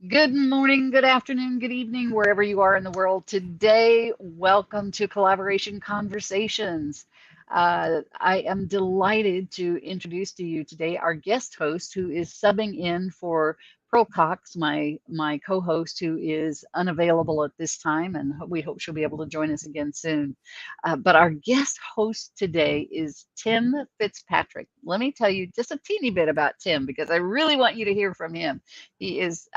Good morning, good afternoon, good evening, wherever you are in the world today. Welcome to Collaboration Conversations. I am delighted to introduce to you today our guest host who is subbing in for Pearl Cox, my co-host who is unavailable at this time, and we hope she'll be able to join us again soon. But our guest host today is Tim Fitzpatrick. Let me tell you just a teeny bit about Tim because I really want you to hear from him. He is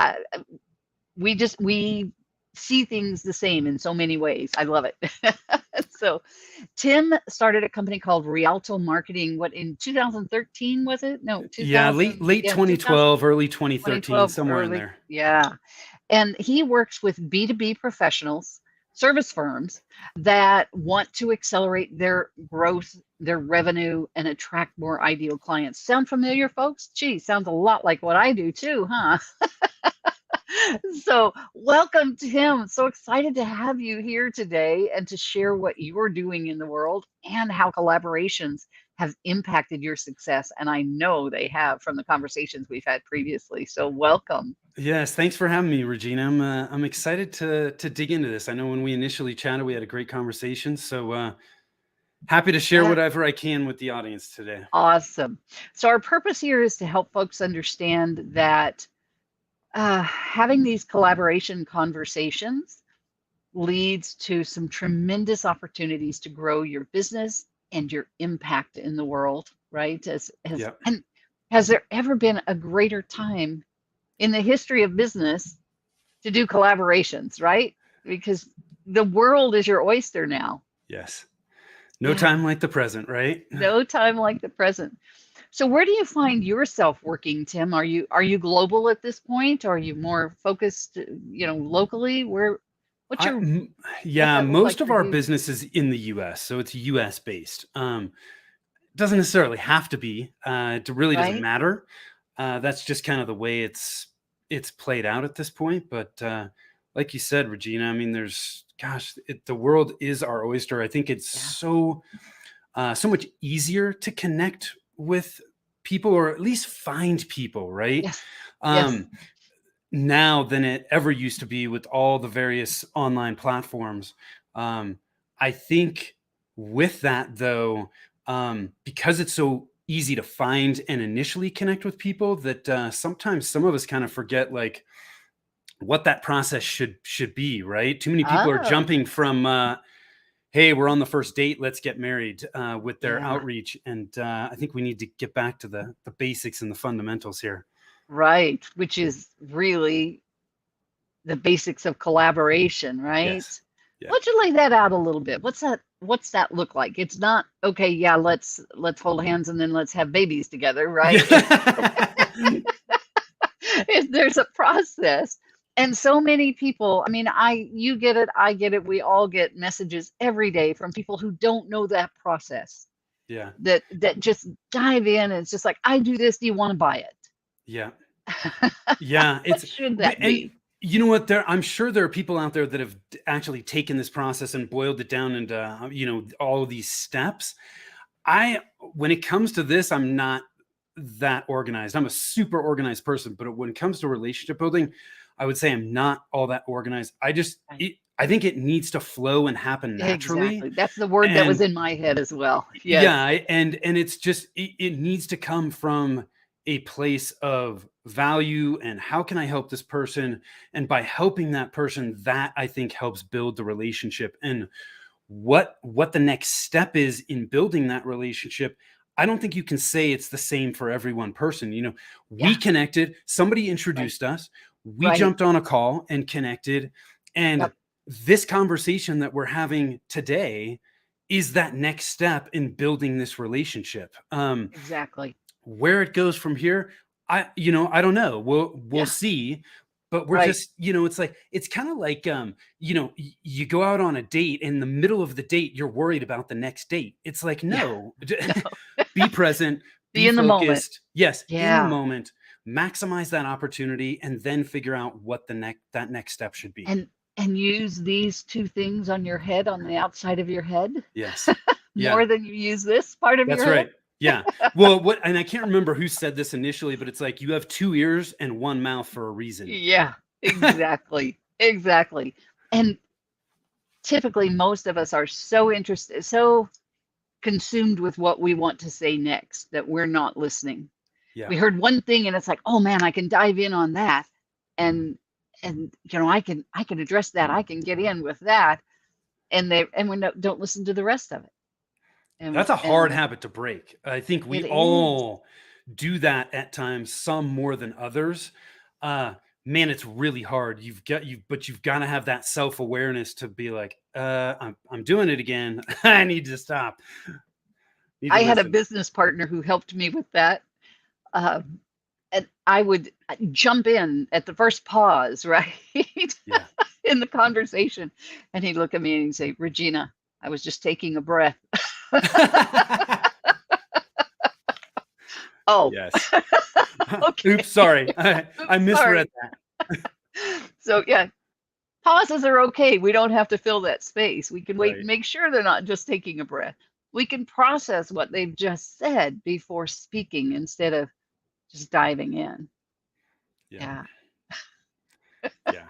we see things the same in so many ways. I love it. So Tim started a company called Rialto Marketing. What, in 2013 was it? No, Yeah, 2000. late Yeah, 2000, 2012, early 2013, 2012, somewhere in early. there. Yeah. And he works with B2B professionals, service firms that want to accelerate their growth, their revenue, and attract more ideal clients. Sound familiar, folks? Gee, sounds a lot like what I do too, huh? So, welcome to him. So excited to have you here today and to share what you're doing in the world and how collaborations have impacted your success. And I know they have from the conversations we've had previously. So, welcome. Yes, thanks for having me, Regina. I'm excited to dig into this. I know when we initially chatted, we had a great conversation. So happy to share Yeah, whatever I can with the audience today. awesome. So, our purpose here is to help folks understand that having these collaboration conversations leads to some tremendous opportunities to grow your business and your impact in the world, right? Yep. And has there ever been a greater time in the history of business to do collaborations, right? Because the world is your oyster now. Yes. No Yeah, time like the present, right? no time like the present. So where do you find yourself working, Tim? Are you global at this point? Are you more focused, locally? What's I, your m- what's yeah, that look like most of for our you? business is in the US, so it's US based. Doesn't necessarily have to be. It really doesn't Right? matter. That's just kind of the way it's played out at this point. But like you said, Regina, I mean, the world is our oyster. I think it's Yeah. so much easier to connect with people, or at least find people, right? Yes. Yes. Um, Now than it ever used to be with all the various online platforms. Um, I think with that though, because it's so easy to find and initially connect with people, that sometimes some of us kind of forget like what that process should be, right? Too many people are Oh, jumping from hey, we're on the first date, let's get married, with their yeah. outreach, and I think we need to get back to the basics and the fundamentals here. Right. Which is really the basics of collaboration, right? Yes. Yeah. Why don't you lay that out a little bit? What's that look like? It's not okay, yeah, let's hold hands and then let's have babies together, right? Yeah. There's a process. And so many people, I mean, you get it, I get it, we all get messages every day from people who don't know that process, Yeah. that just dive in and it's just like, I do this, do you want to buy Yeah. it? Yeah. What should that And be? you know what? I'm sure there are people out there that have actually taken this process and boiled it down into, all of these steps. When it comes to this, I'm not that organized. I'm a super organized person, but when it comes to relationship building, I would say I'm not all that organized. I think it needs to flow and happen naturally. Exactly. That's the word that was And in my head as well. yeah, Yes. and it's just it needs to come from a place of value and how can I help this person, and by helping that person, that I think helps build the relationship. And what the next step is in building that relationship, I don't think you can say it's the same for every one person. We Yeah. connected, somebody Right. introduced us, we Right. jumped on a call and connected, and Yep. this conversation that we're having today is that next step in building this relationship. Exactly. Where it goes from here, I don't know. We'll Yeah. see. But we're Right. just, it's like it's kind of like you go out on a date, in the middle of the date you're worried about the next date. It's like, Yeah. no. No. Be present, Be be in the moment. focused. Yes, in the Yeah. moment, maximize that opportunity, and then figure out what that next step should be. And use these two things on your head, on the outside of your head, Yes. Yeah. more than you use this part of That's your head. right. Yeah. Well, and I can't remember who said this initially, but it's like you have two ears and one mouth for a reason. Yeah. Exactly. Exactly. And typically, most of us are so interested, so consumed with what we want to say next that we're not listening. Yeah. We heard one thing and it's like, oh man, I can dive in on that. And I can address that. I can get in with that. And we don't listen to the rest of it. That's a hard And habit to break. I think we it is. all do that at times, some more than others. Man, it's really hard. But you've got to have that self-awareness to be like, I'm doing it again. I need to stop. Need to I had a listen. business partner who helped me with that. Um, and I would jump in at the first pause, right? Yeah. In the conversation. And he'd look at me and he'd say, Regina, I was just taking a breath. Oh, Yes. okay. Oops, sorry. I misread that. So yeah, pauses are okay. We don't have to fill that space. We can wait Right. and make sure they're not just taking a breath. We can process what they've just said before speaking instead of just diving in. Yeah. Yeah. Yeah.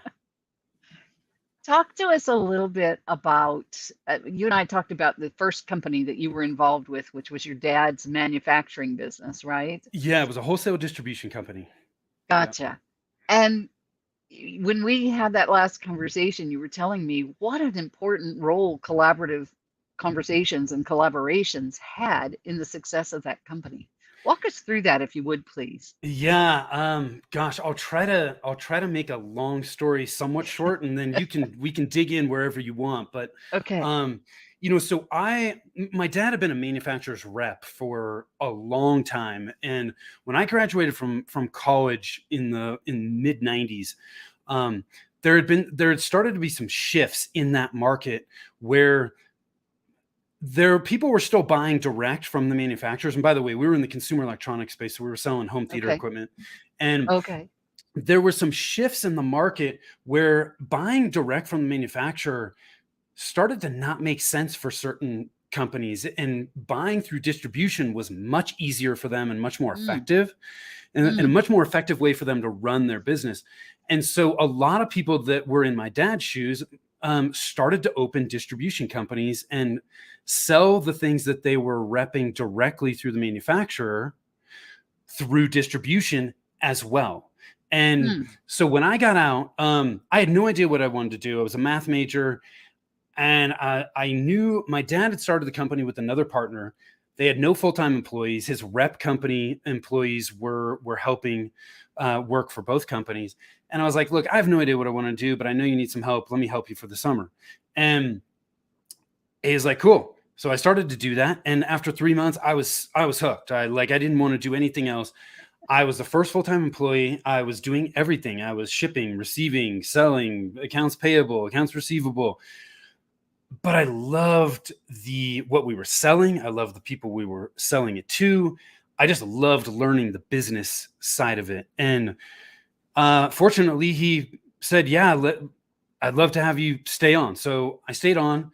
Talk to us a little bit about, you and I talked about the first company that you were involved with, which was your dad's manufacturing business, right? Yeah, it was a wholesale distribution company. Yeah. Gotcha. And when we had that last conversation, you were telling me what an important role collaborative conversations and collaborations had in the success of that company. Walk us through that if you would, please. Yeah, gosh, I'll try to make a long story somewhat short, and then we can dig in wherever you want. But Okay. um, so my dad had been a manufacturer's rep for a long time, and when I graduated from college in mid '90s, um, there had started to be some shifts in that market where people were still buying direct from the manufacturers. And by the way, we were in the consumer electronics space, so we were selling home theater Okay. equipment. And Okay. there were some shifts in the market where buying direct from the manufacturer started to not make sense for certain companies, and buying through distribution was much easier for them and much more Mm, effective, and a mm, much more effective way for them to run their business. And so a lot of people that were in my dad's shoes started to open distribution companies and sell the things that they were repping directly through the manufacturer through distribution as well. And mm. so when I got out, I had no idea what I wanted to do. I was a math major, and I knew my dad had started the company with another partner. They had no full-time employees. His rep company employees were helping work for both companies. And I was like, look, I have no idea what I want to do, but I know you need some help. Let me help you for the summer. And he's like, cool. So I started to do that. And after 3 months, I was hooked. I didn't want to do anything else. I was the first full-time employee. I was doing everything. I was shipping, receiving, selling, accounts payable, accounts receivable. But I loved what we were selling. I loved the people we were selling it to. I just loved learning the business side of it. And fortunately, he said, yeah, I'd love to have you stay on. So I stayed on.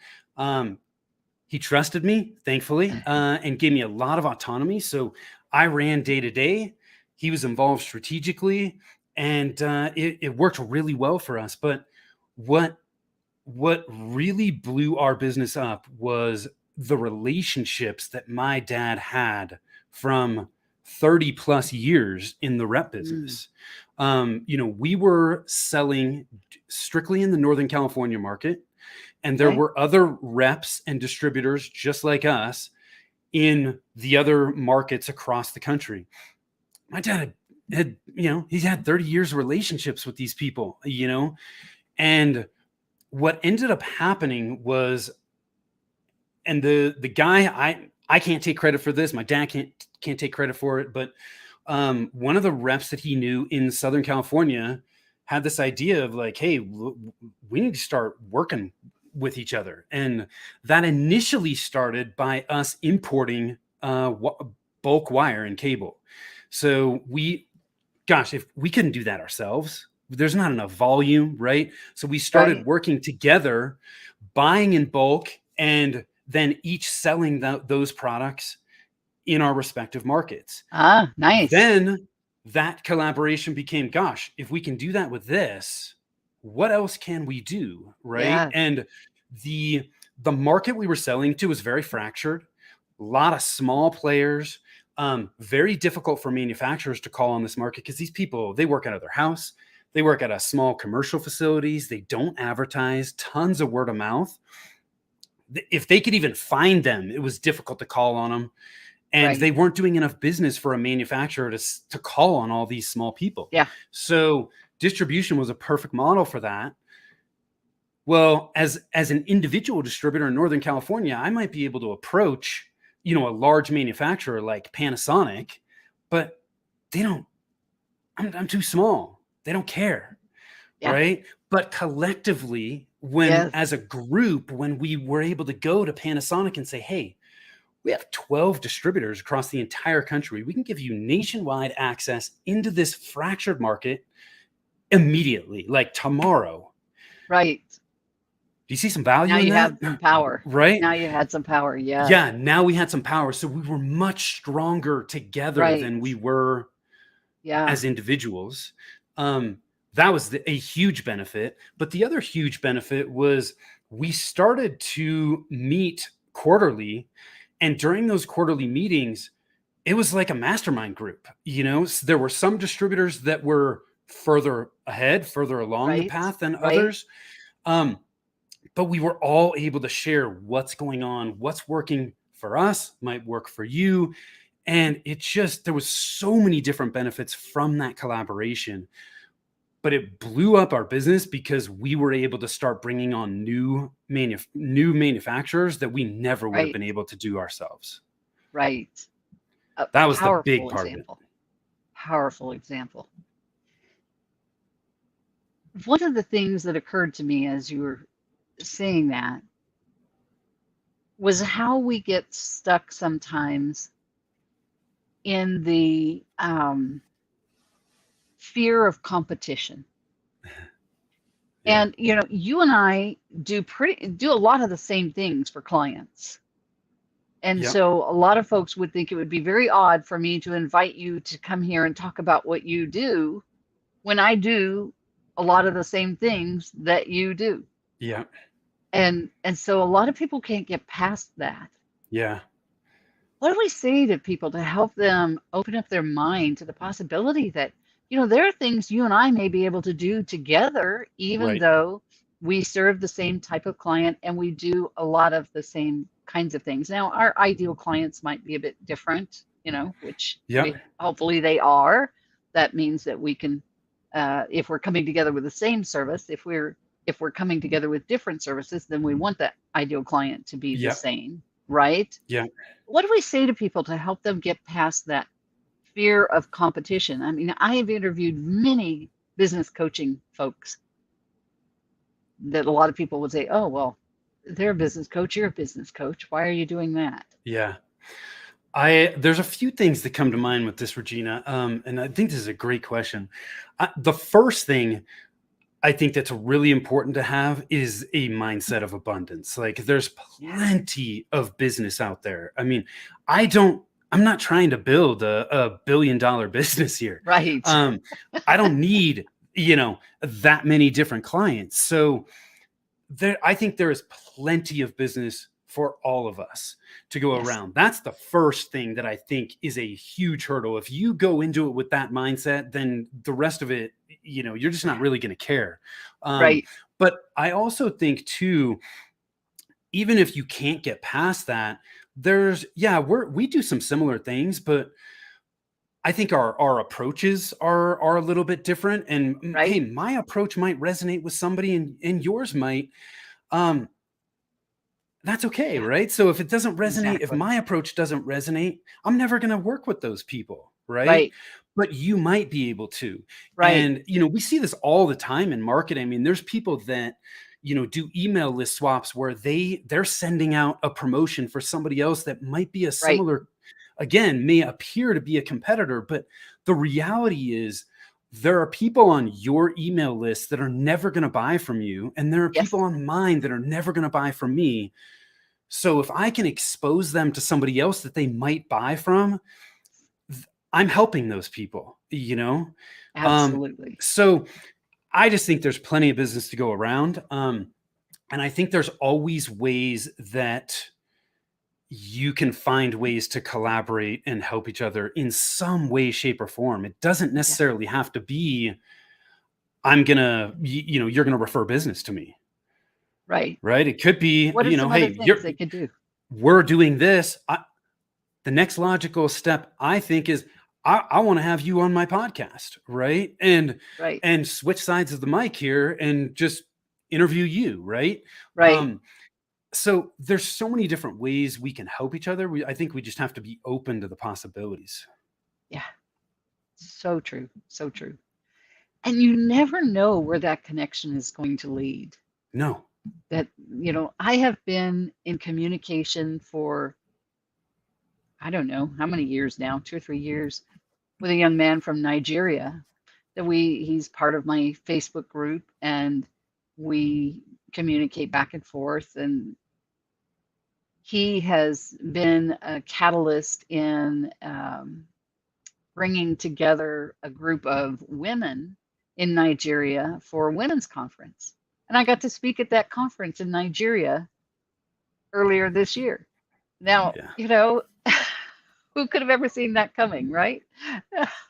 He trusted me, thankfully, and gave me a lot of autonomy. So I ran day to day. He was involved strategically, and it worked really well for us. But what really blew our business up was the relationships that my dad had from 30 plus years in the rep Mm. business. We were selling strictly in the Northern California market, and there Okay. were other reps and distributors just like us in the other markets across the country. My dad he's had 30 years of relationships with these people, and what ended up happening was, and the guy, I can't take credit for this. My dad can't take credit for it, but one of the reps that he knew in Southern California had this idea of like, hey, we need to start working with each other. And that initially started by us importing bulk wire and cable. So if we couldn't do that ourselves, there's not enough volume, right? So we started Right. working together, buying in bulk, and then each selling those products in our respective markets. Ah, nice. Then that collaboration became, gosh, if we can do that with this, what else can we do? Right. Yes. And the market we were selling to was very fractured, a lot of small players, very difficult for manufacturers to call on this market because these people, they work out of their house, they work at a small commercial facilities, they don't advertise, tons of word of mouth. If they could even find them, it was difficult to call on them. And Right. they weren't doing enough business for a manufacturer to call on all these small people. Yeah. So distribution was a perfect model for that. Well, as an individual distributor in Northern California, I might be able to approach, a large manufacturer like Panasonic, but they don't, I'm too small. They don't care. Yeah. Right. But collectively, Yes. as a group, when we were able to go to Panasonic and say, hey, we have 12 distributors across the entire country. We can give you nationwide access into this fractured market immediately, like tomorrow. Right. Do you see some value Now in you that? have some power. Right? Now you had some power. Yes. Yeah, now we had some power. So we were much stronger together Right. than we were Yeah. as individuals. That was a huge benefit. But the other huge benefit was we started to meet quarterly. And during those quarterly meetings, it was like a mastermind group. So there were some distributors that were further ahead, further along the Right. path than Right. others. But we were all able to share what's going on, what's working for us, might work for you. And there was so many different benefits from that collaboration. But it blew up our business because we were able to start bringing on new manufacturers that we never would have Right. been able to do ourselves. Right. A That was the powerful big part example. of it. Powerful example. One of the things that occurred to me as you were saying that was how we get stuck sometimes in the fear of competition. Yeah. And you and I do a lot of the same things for clients. And Yep. so a lot of folks would think it would be very odd for me to invite you to come here and talk about what you do when I do a lot of the same things that you do. Yeah. And so a lot of people can't get past that. Yeah. What do we say to people to help them open up their mind to the possibility that, there are things you and I may be able to do together, even Right. though we serve the same type of client and we do a lot of the same kinds of things. Now, our ideal clients might be a bit different, which Yep. hopefully they are. That means that we can, if we're coming together with the same service, if we're coming together with different services, then we want that ideal client to be the Yep. same, right? Yeah. What do we say to people to help them get past that fear of competition? I mean, I have interviewed many business coaching folks that a lot of people would say, oh, well, they're a business coach, you're a business coach. Why are you doing that? Yeah. There's a few things that come to mind with this, Regina. And I think this is a great question. The first thing I think that's really important to have is a mindset of abundance. Like there's plenty of business out there. I mean, I'm not trying to build a $1 billion business here. Right. I don't need, that many different clients. So I think there is plenty of business for all of us to go Yes. around. That's the first thing that I think is a huge hurdle. If you go into it with that mindset, then the rest of it, you're just not really going to care. Right. But I also think too, even if you can't get past that, we do some similar things, but I think our approaches are a little bit different. And Right. hey, my approach might resonate with somebody and yours might. That's okay, Yeah. right? So if it doesn't resonate, if Exactly. my approach doesn't resonate, I'm never going to work with those people, right? Right. But you might be able to. Right. And, we see this all the time in marketing. I mean, there's people that, do email list swaps where they're sending out a promotion for somebody else that might be a similar, again, may appear to be a competitor, but the reality is there are people on your email list that are never going to buy from you. And there are Yes. people on mine that are never going to buy from me. So if I can expose them to somebody else that they might buy from, I'm helping those people, you know? Absolutely. So I just think there's plenty of business to go around. And I think there's always ways that you can find ways to collaborate and help each other in some way, shape, or form. It doesn't Yeah. necessarily have to be, you're going to refer business to me, Right. right? It could be, What are some other hey, things they could do? we're doing this. The next logical step, I think, is I want to have you on my podcast, right? Right. And switch sides of the mic here and just interview you, right? Right. So there's so many different ways we can help each other. I think we just have to be open to the possibilities. Yeah. So true. So true. And you never know where that connection is going to lead. No. That, I have been in communication for, I don't know how many years now, 2 or 3 years, with a young man from Nigeria he's part of my Facebook group, and we communicate back and forth. And he has been a catalyst in bringing together a group of women in Nigeria for a women's conference. And I got to speak at that conference in Nigeria earlier this year. Now, Yeah. who could have ever seen that coming, right?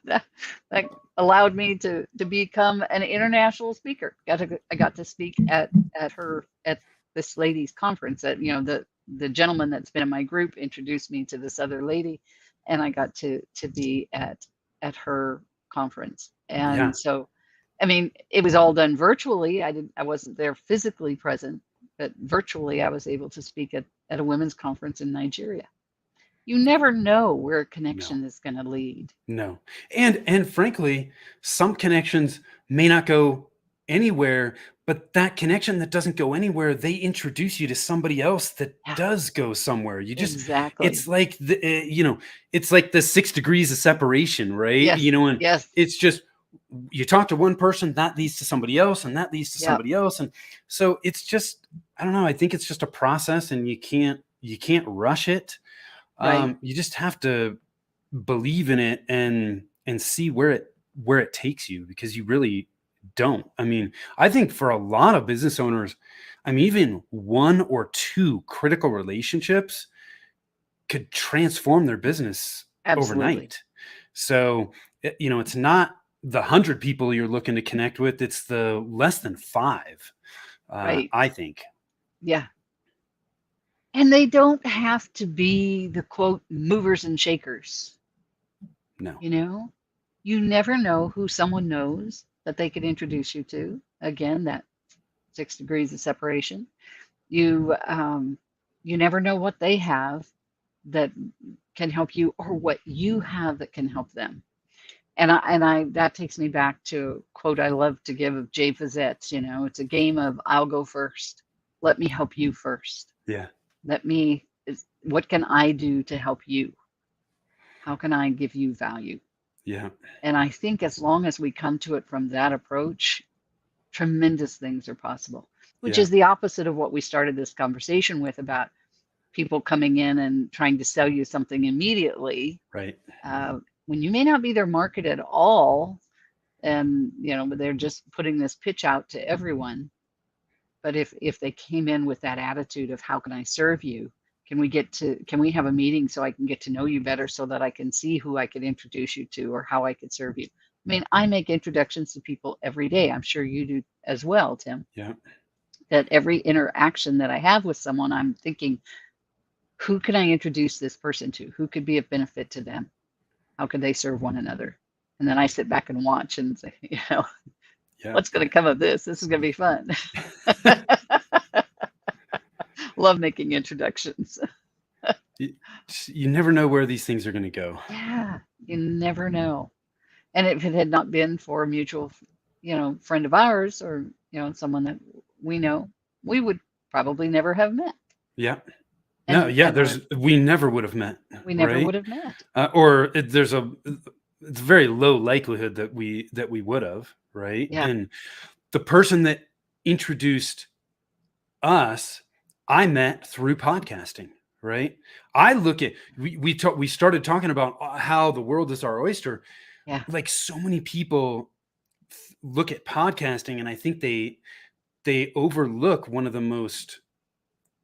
That allowed me to become an international speaker. I got to speak at this lady's conference. That the gentleman that's been in my group introduced me to this other lady, and I got to be at her conference. Yeah. And so, I mean, it was all done virtually. I wasn't there physically present, but virtually I was able to speak at a women's conference in Nigeria. You never know where a connection is going to lead. No. And frankly, some connections may not go anywhere, but that connection that doesn't go anywhere, they introduce you to somebody else that Yeah, does go somewhere. exactly. It's like it's like the 6 degrees of separation, right? Yes. And Yes. it's just, you talk to one person, that leads to somebody else, and that leads to Yep. somebody else. And so it's just, I don't know. I think it's just a process, and you can't rush it. Right. You just have to believe in it and see where it takes you, because you really don't. I mean, I think for a lot of business owners, I mean, even 1 or 2 critical relationships could transform their business Absolutely. overnight. So, it's not the 100 people you're looking to connect with, it's the less than 5, Right. I think. Yeah. And they don't have to be the quote movers and shakers. No. You never know who someone knows that they could introduce you to. Again, that 6 degrees of separation. You never know what they have that can help you, or what you have that can help them. And I that takes me back to a quote I love to give of Jay Fazette. It's a game of I'll go first. Let me help you first. Yeah. What can I do to help you? How can I give you value? Yeah. And I think as long as we come to it from that approach, tremendous things are possible, which is the opposite of what we started this conversation with, about people coming in and trying to sell you something immediately. Right. When you may not be their market at all, and but they're just putting this pitch out to everyone. But if they came in with that attitude of, how can I serve you? Can we have a meeting so I can get to know you better, so that I can see who I could introduce you to, or how I could serve you? I mean, I make introductions to people every day. I'm sure you do as well, Tim. Yeah. That every interaction that I have with someone, I'm thinking, who can I introduce this person to? Who could be of benefit to them? How could they serve one another? And then I sit back and watch and say, what's going to come of this? This is going to be fun. Love making introductions. You never know where these things are going to go. Yeah, you never know. And if it had not been for a mutual, friend of ours, or, someone that we know, we would probably never have met. Yeah. No, yeah, we never would have met. We never would have met. There's it's a very low likelihood that we would have, right? Yeah. And the person that introduced us, I met through podcasting, right? I look at we started talking about how the world is our oyster. Yeah. Like so many people look at podcasting, and I think they overlook one of the most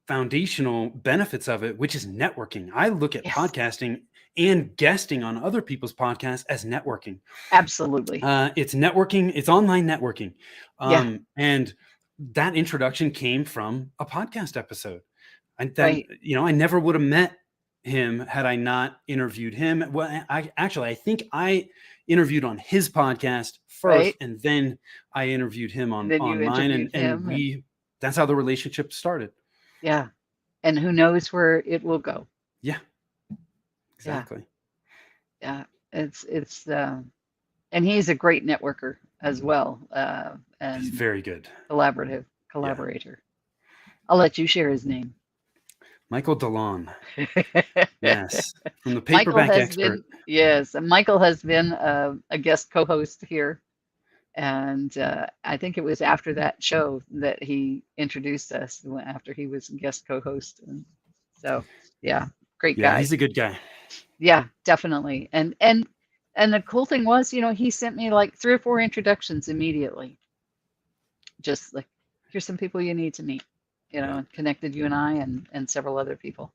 foundational benefits of it, which is networking. I look at Yes. podcasting and guesting on other people's podcasts as networking. Absolutely. It's networking, it's online networking. Yeah. And that introduction came from a podcast episode. And then, Right. I never would have met him had I not interviewed him. Well, I think I interviewed on his podcast first, Right. and then I interviewed him Then on you mine, interviewed and him, and that's how the relationship started. yeah. And who knows where it will go. Yeah, Yeah. exactly. Yeah. It's and he's a great networker as well, He's and very good. Yeah. collaborator. I'll let you share his name. Michael DeLon. Yes. From the Michael Paperback has Expert. been, yes, Michael has been a guest co-host here. And I think it was after that show that he introduced us, after he was guest co-host. And so, yeah, great Yeah, guy. he's a good guy. Yeah, definitely. And the cool thing was, he sent me like 3 or 4 introductions immediately. Just like, here's some people you need to meet, Yeah. and connected you and I and several other people.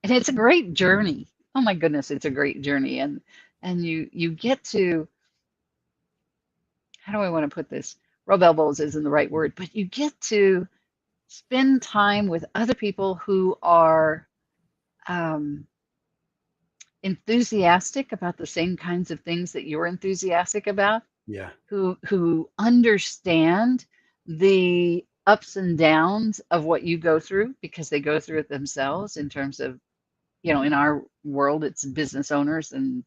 And it's a great journey. Oh my goodness, it's a great journey. And you get to, how do I want to put this? Rub elbows isn't the right word, but you get to spend time with other people who are um, enthusiastic about the same kinds of things that you're enthusiastic about, Yeah. who understand the ups and downs of what you go through because they go through it themselves, in terms of, in our world, it's business owners and,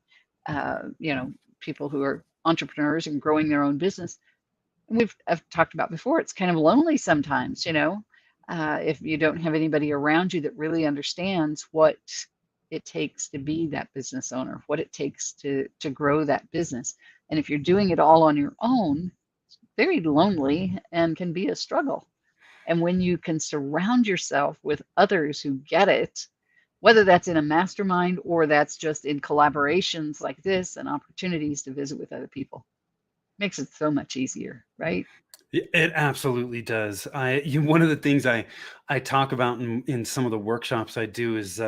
people who are entrepreneurs and growing their own business. And I've talked about before, it's kind of lonely sometimes, if you don't have anybody around you that really understands what it takes to be that business owner, what it takes to grow that business. And if you're doing it all on your own, it's very lonely and can be a struggle. And when you can surround yourself with others who get it, whether that's in a mastermind or that's just in collaborations like this and opportunities to visit with other people, makes it so much easier, right? It absolutely does. One of the things I talk about in some of the workshops I do is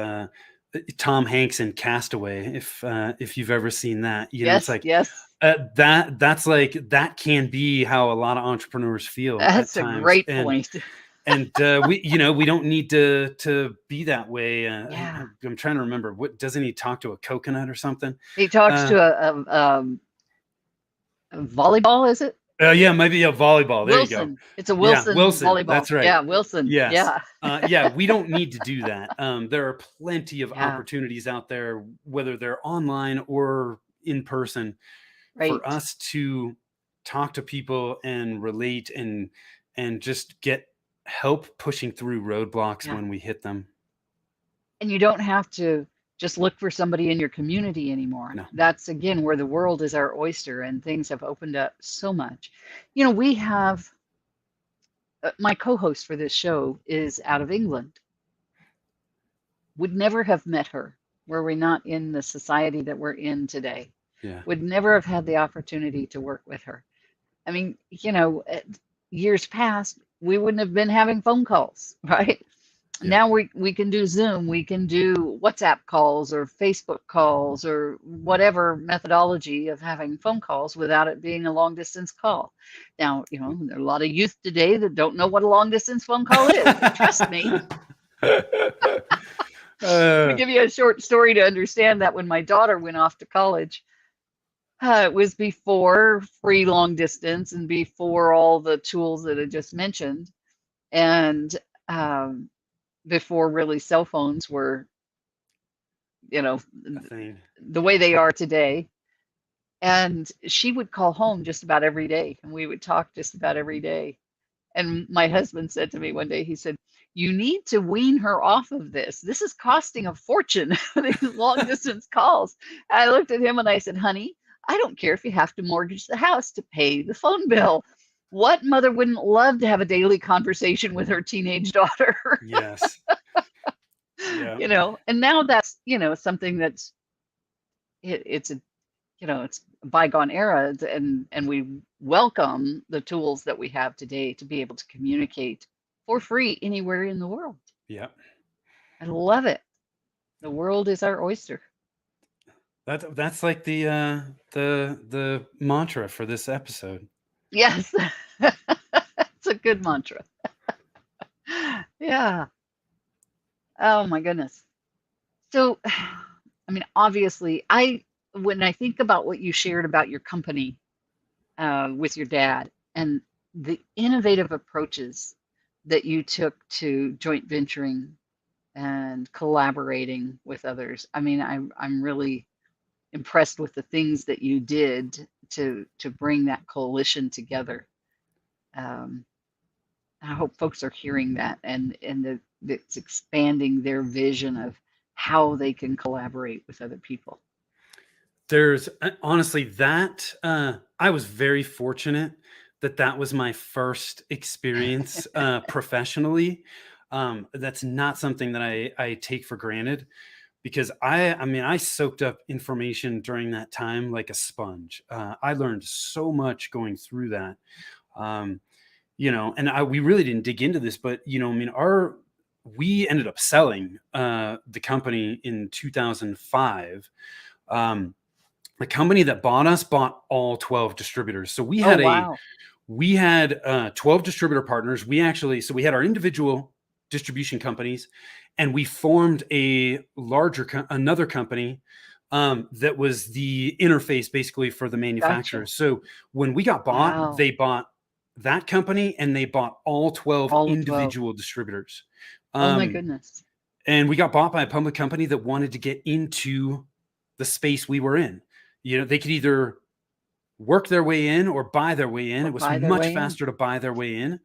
Tom Hanks in Castaway. If you've ever seen that, it's Yes, like yes. that can be how a lot of entrepreneurs feel at That's a times, great point. and we don't need to be that way. Yeah. I'm trying to remember, what doesn't he talk to a coconut or something? He talks to a volleyball, is it? Yeah, maybe a volleyball. There you go. Wilson. It's a Yeah, Wilson Wilson. volleyball. That's right. Yeah, Wilson. Yes. Yeah. Yeah, we don't need to do that. There are plenty of Yeah. opportunities out there, whether they're online or in person, Right. for us to talk to people and relate and just get help pushing through roadblocks Yeah. when we hit them. And you don't have to just look for somebody in your community anymore. No. That's, again, where the world is our oyster and things have opened up so much. We have my co-host for this show is out of England. Would never have met her were we not in the society that we're in today. Yeah. Would never have had the opportunity to work with her. I mean, years past, we wouldn't have been having phone calls, right? Yeah. Now we can do Zoom, we can do WhatsApp calls or Facebook calls or whatever methodology of having phone calls without it being a long distance call. Now, there are a lot of youth today that don't know what a long distance phone call is. Trust me. Let me give you a short story to understand that. When my daughter went off to college, it was before free long distance and before all the tools that I just mentioned, and before really cell phones were, the way they are today. And she would call home just about every day, and we would talk just about every day. And my husband said to me one day, he said, "You need to wean her off of this. This is costing a fortune, these long distance calls." And I looked at him and I said, "Honey, I don't care if you have to mortgage the house to pay the phone bill. What mother wouldn't love to have a daily conversation with her teenage daughter?" Yes. Yeah. And now that's, something that's it's a it's a bygone era, and we welcome the tools that we have today to be able to communicate for free anywhere in the world. Yeah. I love it. The world is our oyster. That's like the mantra for this episode. Yes. It's a good mantra. Yeah. Oh my goodness. So, I mean, obviously, when I think about what you shared about your company with your dad and the innovative approaches that you took to joint venturing and collaborating with others, I mean, I'm really impressed with the things that you did to bring that coalition together. Um, I hope folks are hearing that, and it's expanding their vision of how they can collaborate with other people. There's honestly that I was very fortunate that that was my first experience professionally. That's not something that I take for granted because I mean I soaked up information during that time like a sponge. I learned so much going through that. Um, and we really didn't dig into this, but I mean we ended up selling the company in 2005. Um, the company that bought us bought all 12 distributors. So Oh, wow. we had 12 distributor partners. We had our individual distribution companies, and we formed a another company that was the interface basically for the Gotcha. manufacturers. So when we got bought, Wow. they bought that company and they bought all 12 All of 12. individual distributors. Oh my Um, goodness. and we got bought by a public company that wanted to get into the space we were in. They could either work their way in or buy their way in. Or It was buy their much way in. faster to buy their way in.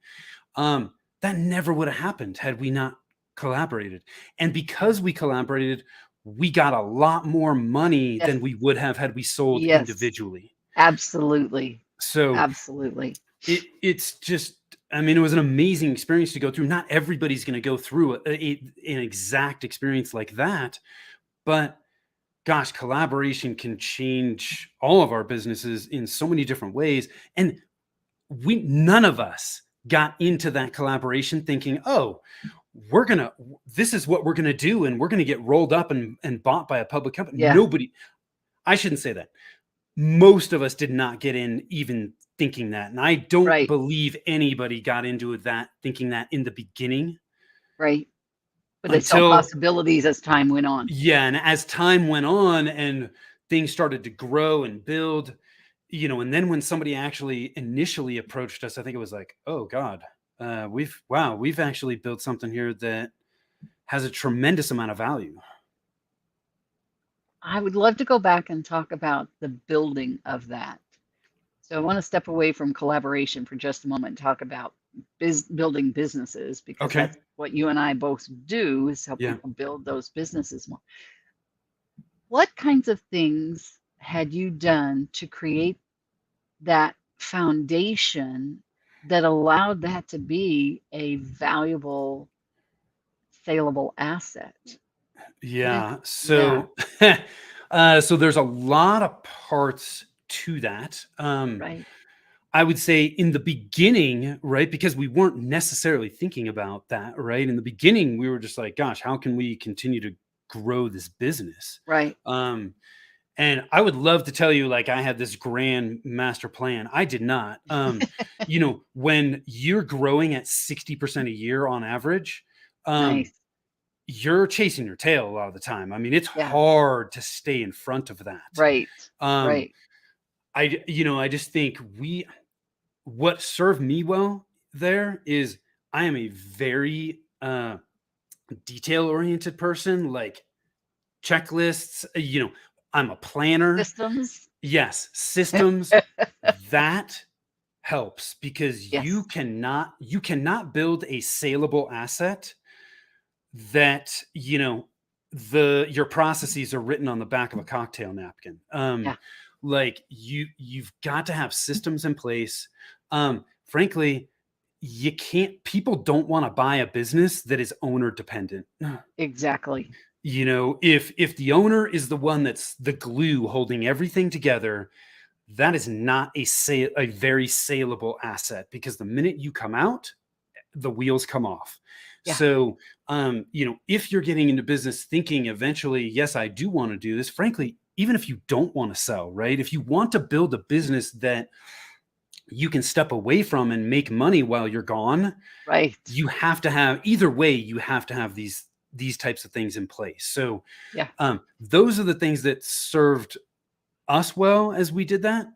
That never would have happened had we not collaborated. And Yeah. because we collaborated, we got a lot more money Yes. than we would have had we sold Yes. individually. Absolutely. So Absolutely. it's just, I mean, it was an amazing experience to go through. Not everybody's going to go through an exact experience like that, but gosh, collaboration can change all of our businesses in so many different ways. And none of us got into that collaboration thinking, oh, this is what we're gonna do, and we're gonna get rolled up and bought by a public company. Yeah. I shouldn't say that. Most of us did not get in even thinking that. And I don't Right. believe anybody got into that thinking that in the beginning Right. But they saw until, possibilities as time went on. yeah. And as time went on and things started to grow and build, and then when somebody actually initially approached us, I think it was like, oh God, we've actually built something here that has a tremendous amount of value. I would love to go back and talk about the building of that. So I want to step away from collaboration for just a moment and talk about building businesses, because Okay. that's what you and I both do, is help Yeah. people build those businesses more. What kinds of things had you done to create that foundation that allowed that to be a valuable, saleable asset? Yeah. Yeah, So there's a lot of parts to that. right. I would say in the beginning, right? Because we weren't necessarily thinking about that, right? In the beginning, we were just like, gosh, how can we continue to grow this business? Right. Um, And I would love to tell you like I had this grand master plan. I did not. When you're growing at 60% a year on average, Nice. you're chasing your tail a lot of the time. I mean, it's Yeah. hard to stay in front of that. Right. Um, Right. I just think what served me well there is I am a very detail oriented person, like checklists, I'm a planner. Systems. Yes, systems, that helps because you Yes. cannot build a saleable asset that, your processes are written on the back of a cocktail napkin. Yeah. Like you've got to have systems in place. Frankly, you can't, people don't want to buy a business that is owner dependent. Exactly. You know, if the owner is the one that's the glue holding everything together, that is not a very saleable asset, because the minute you come out, the wheels come off. Yeah. So, you know, if you're getting into business thinking eventually, yes, I do want to do this, frankly, even if you don't want to sell, right? If you want to build a business that you can step away from and make money while you're gone, Right. you have to have, either way, you have to have these types of things in place. So, Yeah. those are the things that served us well as we did that.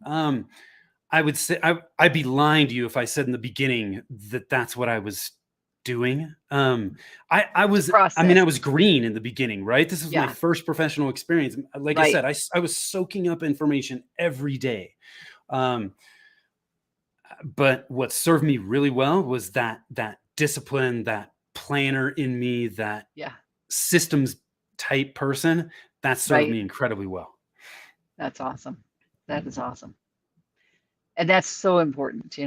I would say I'd be lying to you if I said in the beginning that that's what I was doing. I It's a was, I mean, process. I was green in the beginning, right? This was my Yeah. first professional experience. Like I Right. said, I was soaking up information every day. Um, but what served me really well was that discipline, that planner in me, that Yeah. systems type person. That served Right. me incredibly well. That's awesome. That is awesome. And that's so important,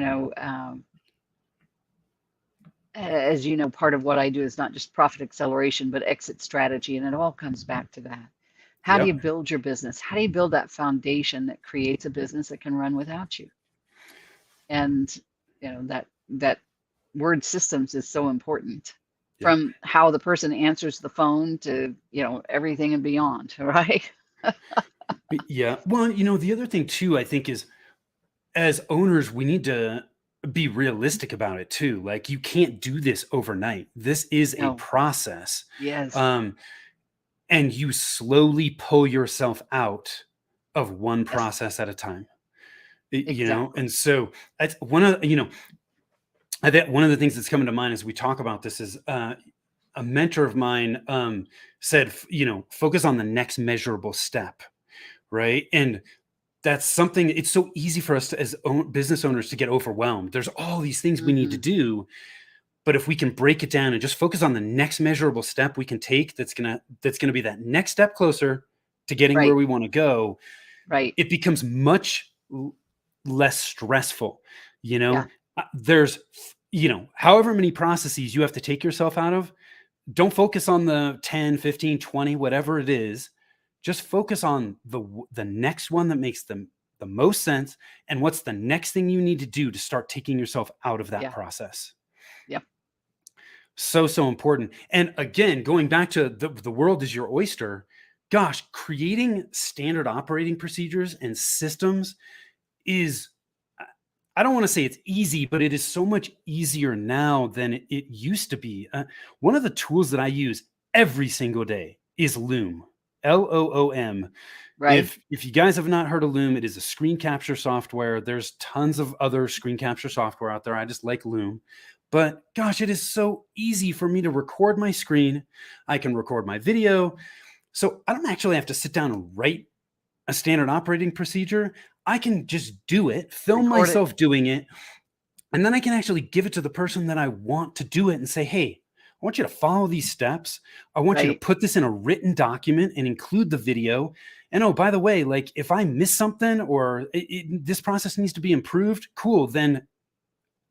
as you know, part of what I do is not just profit acceleration, but exit strategy. And it all comes back to that. How do you Yep. build your business? How do you build that foundation that creates a business that can run without you? And that word systems is so important, Yeah. from how the person answers the phone to, everything and beyond, right? Yeah. Well, you know, the other thing too, I think, is as owners, we need to be realistic about it too. Like, you can't do this overnight. This is a No. process. Yes. Um, and you slowly pull yourself out of one Yes. process at a time. You know, Exactly. and so that's one of, you know, I think one of the things that's coming to mind as we talk about this is, a mentor of mine, said, you know, focus on the next measurable step, right? And that's something, it's so easy for us to, as business owners, to get overwhelmed. There's all these things we need to Hmm. do, but if we can break it down and just focus on the next measurable step we can take, that's gonna be that next step closer to getting where Right. we want to go, Right. it becomes much less stressful. You Yeah. know, there's, you know, however many processes you have to take yourself out of, don't focus on the 10, 15, 20, whatever it is. Just focus on the next one that makes the most sense, and what's the next thing you need to do to start taking yourself out of that Yeah. process. Yep. So important. And again, going back to the world is your oyster. Gosh, creating standard operating procedures and systems is, I don't want to say it's easy, but it is so much easier now than it used to be. One of the tools that I use every single day is Loom, Loom. Right. If you guys have not heard of Loom, it is a screen capture software. There's tons of other screen capture software out there. I just like Loom. But gosh, it is so easy for me to record my screen. I can record my video. So I don't actually have to sit down and write a standard operating procedure. I can just do it, film Record it. myself doing it, and then I can actually give it to the person that I want to do it and say, hey, I want you to follow these steps. I want you to Right. put this in a written document and include the video. And oh, by the way, like, if I miss something, or this process needs to be improved, cool, then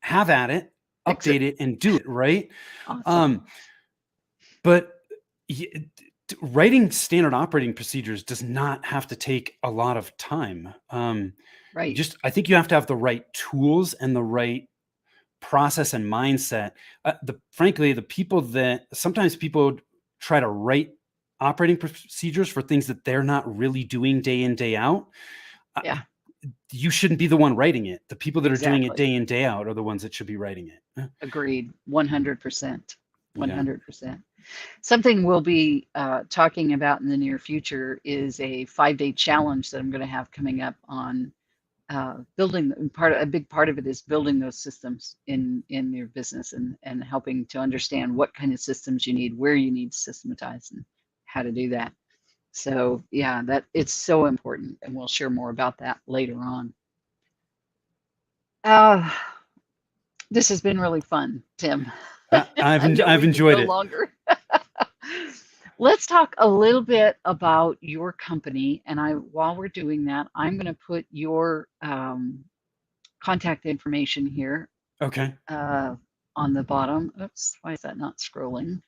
have at it, Fix it. update it, and do it, right? Awesome. Um, but writing standard operating procedures does not have to take a lot of time. Right. Just, I think you have to have the right tools and the right process and mindset. Frankly, the people that sometimes people try to write operating procedures for things that they're not really doing day in, day out. Uh, Yeah. you shouldn't be the one writing it. The people that are doing it Exactly. day in, day out are the ones that should be writing it. Agreed. 100%. Yeah. 100%. Something we'll be talking about in the near future is a 5-day challenge that I'm going to have coming up on building. A big part of it is building those systems in your business, and helping to understand what kind of systems you need, where you need to systematize, and how to do that. So yeah, that it's so important, and we'll share more about that later on. Uh, this has been really fun, Tim. I know I've we could enjoyed go it. longer. Let's talk a little bit about your company. And while we're doing that, I'm going to put your contact information here Okay. On the bottom. Oops, why is that not scrolling?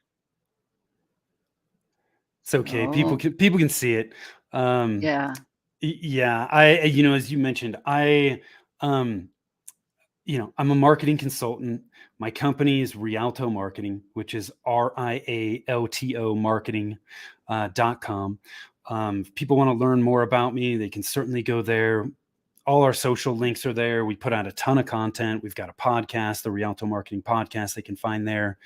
It's okay. Oh, People can see it. Um, yeah. yeah, as you mentioned, um, I'm a marketing consultant. My company is Rialto Marketing, which is RIALTO marketing .com. If people want to learn more about me, they can certainly go there. All our social links are there. We put out a ton of content. We've got a podcast, the Rialto Marketing Podcast, they can find there.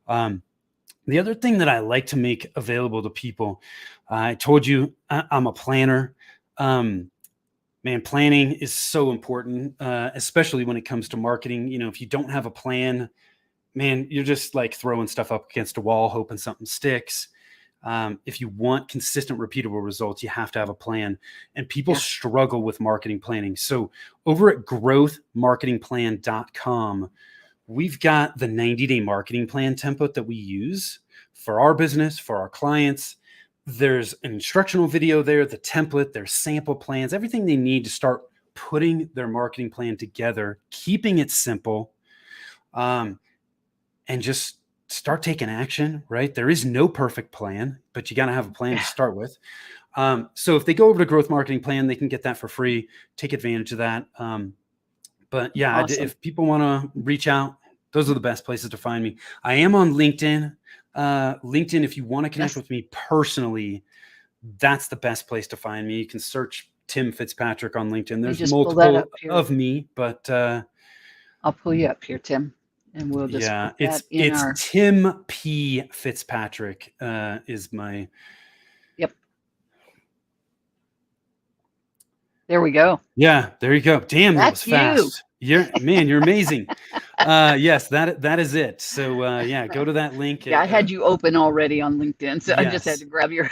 The other thing that I like to make available to people, I told you I'm a planner. Man, planning is so important, especially when it comes to marketing. If you don't have a plan, man, you're just like throwing stuff up against a wall, hoping something sticks. If you want consistent, repeatable results, you have to have a plan. And people Yeah. struggle with marketing planning. So over at growthmarketingplan.com, we've got the 90-day marketing plan template that we use for our business, for our clients. There's an instructional video there, the template, there's sample plans, everything they need to start putting their marketing plan together, keeping it simple, and just start taking action, right? There is no perfect plan, but you got to have a plan to Yeah. start with. So if they go over to Growth Marketing Plan, they can get that for free. Take advantage of that. But yeah, Awesome. if people want to reach out, those are the best places to find me. I am on LinkedIn. LinkedIn, if you want to connect Yes. with me personally, that's the best place to find me. You can search Tim Fitzpatrick on LinkedIn. Let me There's just pull that multiple up here. of me, but I'll pull you up here, Tim, and we'll just yeah, put that in it's our. Tim P Fitzpatrick is my. Yep. There we go. Yeah, there you go. Damn, that was That's you. fast. You're amazing. Yes, that is it. So yeah, go to that link. Yeah, I had you open already on LinkedIn, so I just had to Yes. grab your.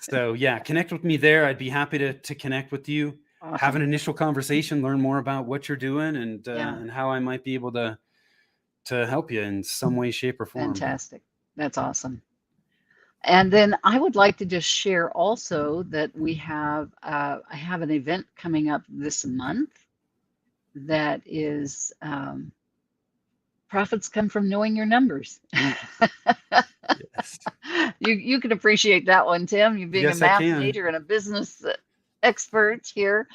So yeah, connect with me there. I'd be happy to connect with you, have an Awesome. initial conversation, learn more about what you're doing, Yeah, and how I might be able to help you in some way, shape, or form. fantastic. That's awesome. And then I would like to just share also that I have an event coming up this month that is profits come from knowing your numbers. Yes. You can appreciate that one, Tim. You being a Yes, I math can. major and a business expert here.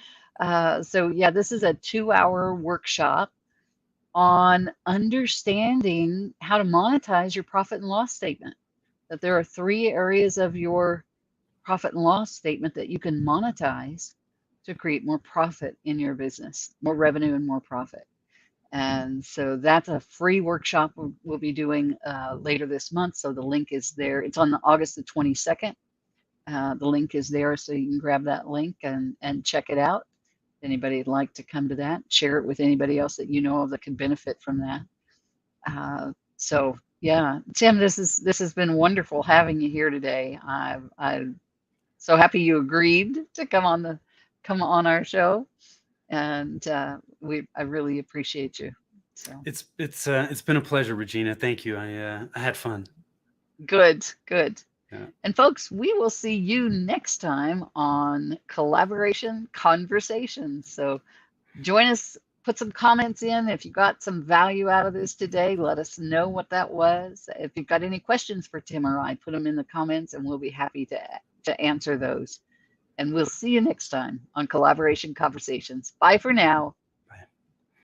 So yeah, this is a 2-hour workshop on understanding how to monetize your profit and loss statement. That there are 3 areas of your profit and loss statement that you can monetize to create more profit in your business, more revenue and more profit. And so that's a free workshop we'll be doing later this month. So the link is there. It's on August the 22nd. The link is there, so you can grab that link and check it out. If anybody would like to come to that, share it with anybody else that you know of that could benefit from that. So yeah, Tim, this has been wonderful having you here today. I'm so happy you agreed to come on our show, and I really appreciate you. So It's been a pleasure, Regina. Thank you. I had fun. good, good. Yeah. And folks, we will see you next time on Collaboration Conversations. So join us, put some comments in. If you got some value out of this today, let us know what that was. If you've got any questions for Tim or I, put them in the comments and we'll be happy to answer those. And we'll see you next time on Collaboration Conversations. Bye for now.